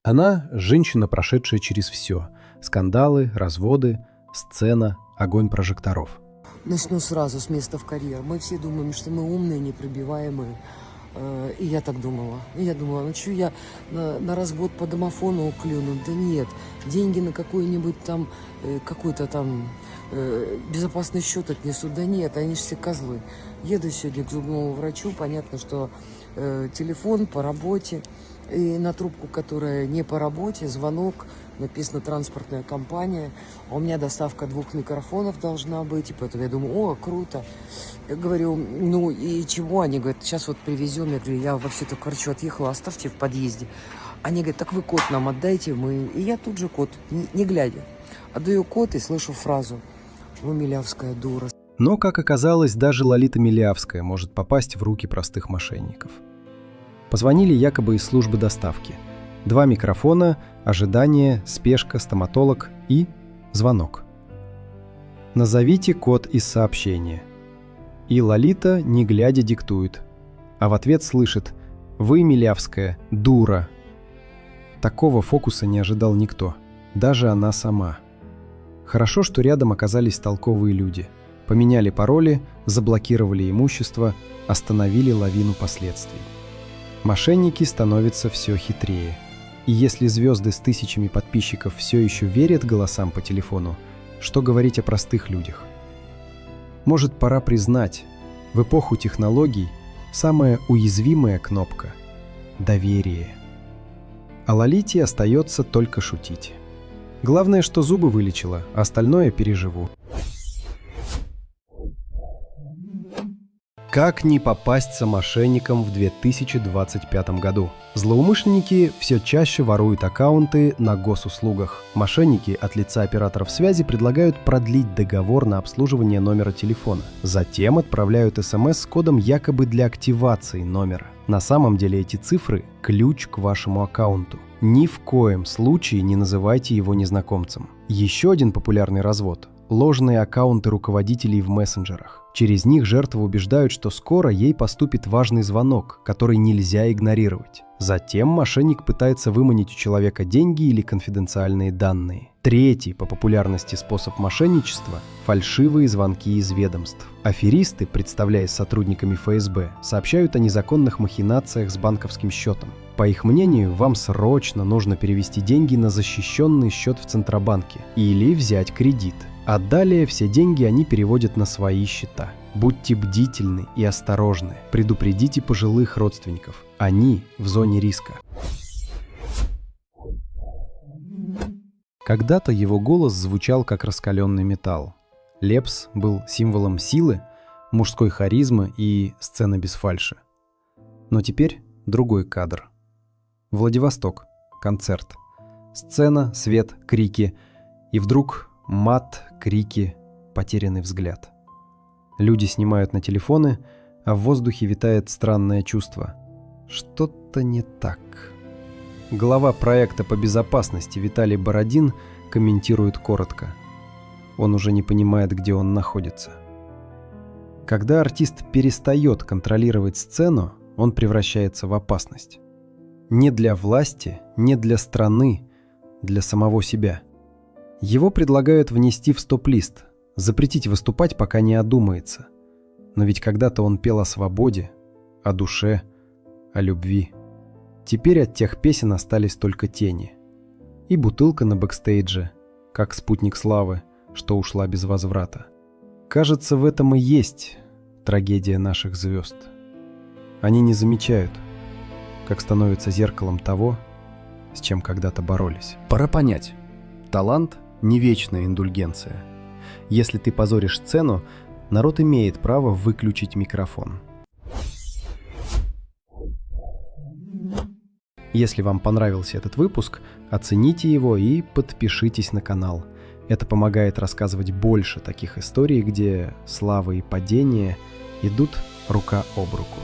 Она – женщина, прошедшая через все. Скандалы, разводы, сцена, огонь прожекторов. Начну сразу с места в карьер. Мы все думаем, что мы умные, непробиваемые. И я так думала. И я думала, ну что я на развод по домофону клюну? Да нет. Деньги на какой-нибудь там, какой-то там безопасный счет отнесу. Да нет, они же все козлы. Еду сегодня к зубному врачу. Понятно, что телефон по работе. И на трубку, которая не по работе, звонок, написано «транспортная компания». А у меня доставка 2 микрофонов должна быть. И поэтому я думаю, о, круто. Я говорю, ну и чего? Они говорят, сейчас вот привезем. Я говорю, я вообще только к врачу отъехала, оставьте в подъезде. Они говорят, так вы код нам отдайте. И я тут же код, не глядя. Отдаю код и слышу фразу: «Ну, Милявская дура». Но, как оказалось, даже Лолита Милявская может попасть в руки простых мошенников. Позвонили якобы из службы доставки. 2 микрофона, ожидание, спешка, стоматолог и звонок. Назовите код из сообщения. И Лолита, не глядя, диктует. А в ответ слышит: «Вы, Милявская, дура». Такого фокуса не ожидал никто, даже она сама. Хорошо, что рядом оказались толковые люди. Поменяли пароли, заблокировали имущество, остановили лавину последствий. Мошенники становятся все хитрее. И если звезды с тысячами подписчиков все еще верят голосам по телефону, что говорить о простых людях? Может, пора признать, в эпоху технологий самая уязвимая кнопка – доверие. А Лолите остается только шутить. Главное, что зубы вылечила, а остальное переживу. Как не попасться мошенникам в 2025 году? Злоумышленники все чаще воруют аккаунты на госуслугах. Мошенники от лица операторов связи предлагают продлить договор на обслуживание номера телефона. Затем отправляют СМС с кодом якобы для активации номера. На самом деле эти цифры – ключ к вашему аккаунту. Ни в коем случае не называйте его незнакомцем. Еще один популярный развод – ложные аккаунты руководителей в мессенджерах. Через них жертву убеждают, что скоро ей поступит важный звонок, который нельзя игнорировать. Затем мошенник пытается выманить у человека деньги или конфиденциальные данные. Третий по популярности способ мошенничества – фальшивые звонки из ведомств. Аферисты, представляясь сотрудниками ФСБ, сообщают о незаконных махинациях с банковским счетом. По их мнению, вам срочно нужно перевести деньги на защищенный счет в Центробанке или взять кредит. А далее все деньги они переводят на свои счета. Будьте бдительны и осторожны. Предупредите пожилых родственников. Они в зоне риска. Когда-то его голос звучал как раскаленный металл. Лепс был символом силы, мужской харизмы и сцены без фальши. Но теперь другой кадр. Владивосток. Концерт. Сцена, свет, крики. И вдруг мат, крики, потерянный взгляд. Люди снимают на телефоны, а в воздухе витает странное чувство. Что-то не так. Глава проекта по безопасности Виталий Бородин комментирует коротко. Он уже не понимает, где он находится. Когда артист перестает контролировать сцену, он превращается в опасность. Не для власти, не для страны, для самого себя. Его предлагают внести в стоп-лист, запретить выступать, пока не одумается. Но ведь когда-то он пел о свободе, о душе, о любви. Теперь от тех песен остались только тени. И бутылка на бэкстейдже, как спутник славы, что ушла без возврата. Кажется, в этом и есть трагедия наших звезд. Они не замечают, как становятся зеркалом того, с чем когда-то боролись. Пора понять, талант – не вечная индульгенция. Если ты позоришь сцену, народ имеет право выключить микрофон. Если вам понравился этот выпуск, оцените его и подпишитесь на канал. Это помогает рассказывать больше таких историй, где слава и падение идут рука об руку.